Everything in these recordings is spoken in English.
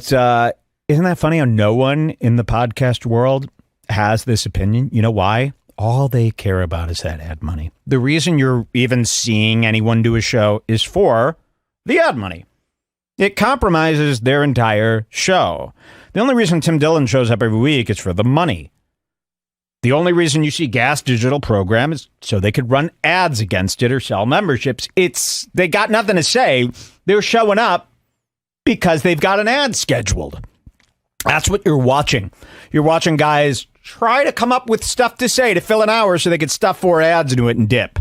But isn't that funny how no one in the podcast world has this opinion? You know why? All they care about is that ad money. The reason you're even seeing anyone do a show is for the ad money. It compromises their entire show. The only reason Tim Dillon shows up every week is for the money. The only reason you see Gas Digital program is so they could run ads against it or sell memberships. They got nothing to say. They're showing up because they've got an ad scheduled. That's what you're watching. You're watching guys try to come up with stuff to say to fill an hour so they could stuff 4 ads into it and dip.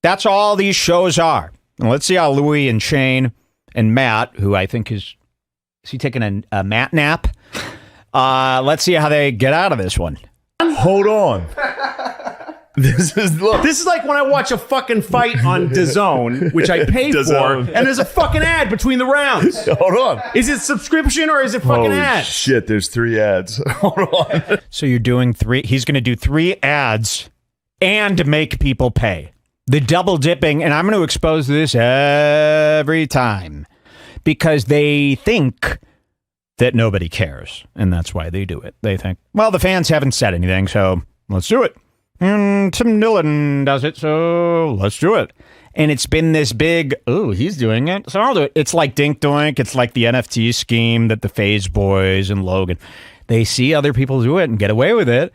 That's all these shows are. And let's see how Louis and Shane and Matt, who I think is he taking a Matt nap? Let's see how they get out of this one. Hold on. This is like when I watch a fucking fight on DAZN, which I pay for, and there's a fucking ad between the rounds. Hold on. Is it subscription or is it fucking ads? Shit, there's 3 ads. Hold on. So you're doing 3. He's going to do 3 ads and make people pay. The double dipping, and I'm going to expose this every time because they think that nobody cares, and that's why they do it. They think, well, the fans haven't said anything, so let's do it. And Tim Dillon does it, so let's do it. And it's been this big, oh, he's doing it, so I'll do it. It's like Dink Doink. It's like the NFT scheme that the FaZe Boys and Logan, they see other people do it and get away with it,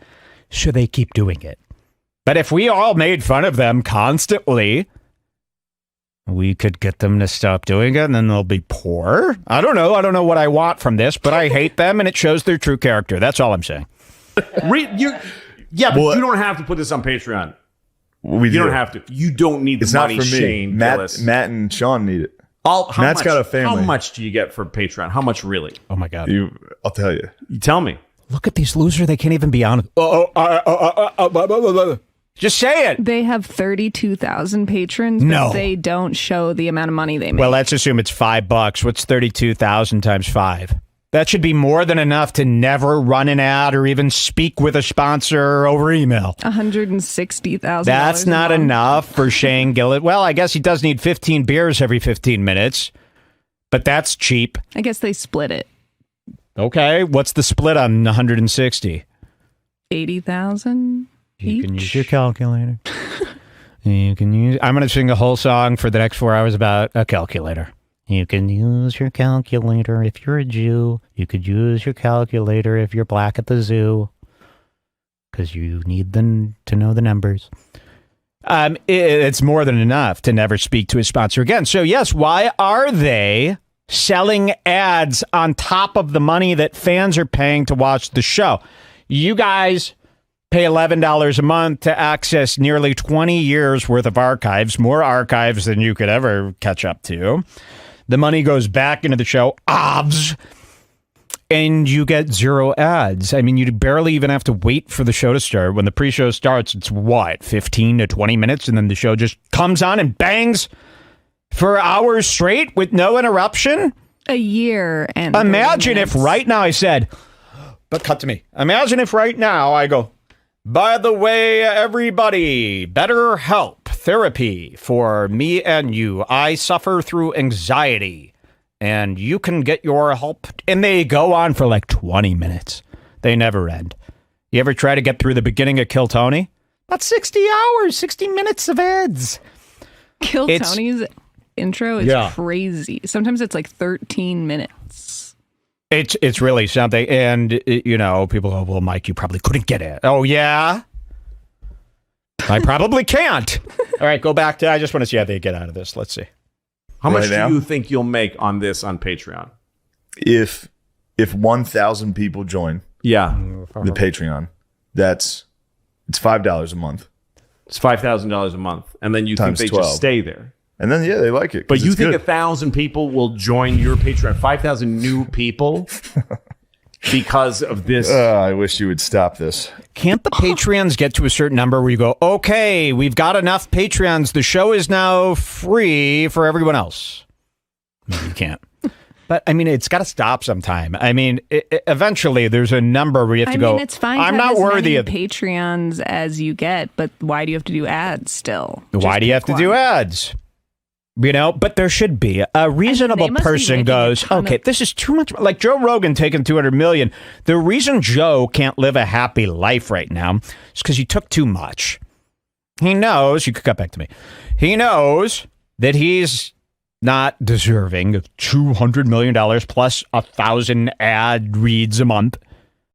so they keep doing it. But if we all made fun of them constantly, we could get them to stop doing it, and then they'll be poor. I don't know. I don't know what I want from this, but I hate them, and it shows their true character. That's all I'm saying. Yeah, but you don't have to put this on Patreon. You don't have to. You don't need the money, not for me. Shane. Matt and Sean need it. Matt's got a family. How much do you get for Patreon? How much really? Oh, my God. I'll tell you. You tell me. Look at these losers. They can't even be honest. Just say it. They have 32,000 patrons, but they don't show the amount of money they make. Well, let's assume it's $5. What's 32,000 times 5? That should be more than enough to never run an ad or even speak with a sponsor over email. $160,000. That's not enough for Shane Gillett. Well, I guess he does need 15 beers every 15 minutes, but that's cheap. I guess they split it. Okay, what's the split on 160? 80,000 You each? can use your calculator. I'm going to sing a whole song for the next 4 hours about a calculator. You can use your calculator if you're a Jew. You could use your calculator if you're black at the zoo. Because you need them to know the numbers. It's more than enough to never speak to a sponsor again. So yes, why are they selling ads on top of the money that fans are paying to watch the show? You guys pay $11 a month to access nearly 20 years worth of archives, more archives than you could ever catch up to. The money goes back into the show, and you get 0 ads. I mean, you barely even have to wait for the show to start. When the pre-show starts, it's what, 15 to 20 minutes, and then the show just comes on and bangs for hours straight with no interruption? A year. And imagine if right now I said, but cut to me. Imagine if right now I go, by the way, everybody, BetterHelp therapy for me and you. I suffer through anxiety, and you can get your help. And they go on for like 20 minutes. They never end. You ever try to get through the beginning of Kill Tony? About 60 hours, 60 minutes of ads. Tony's intro is crazy. Sometimes it's like 13 minutes. It's really something. And, you know, people go, well, Mike, you probably couldn't get it. Oh, yeah? I probably can't. All right, go back to, I just want to see how they get out of this. Let's see. How much do you think you'll make on this on Patreon? If 1,000 people join the Patreon, it's $5 a month. It's $5,000 a month. And then you Times think they 12. just stay there. And then, they like it. But you think 1,000 people will join your Patreon? 5,000 new people because of this? I wish you would stop this. Can't the Patreons get to a certain number where you go, okay, we've got enough Patreons. The show is now free for everyone else? No, you can't. But, I mean, it's got to stop sometime. I mean, eventually there's a number where you have to go, it's fine I'm to have not worthy of Patreons as you get, but why do you have to do ads still? Why do you have to do ads? You know, but there should be a reasonable person goes, okay, this is too much. Like Joe Rogan taking $200 million. The reason Joe can't live a happy life right now is because he took too much. He knows, you could cut back to me. He knows that he's not deserving of $200 million plus 1,000 ad reads a month.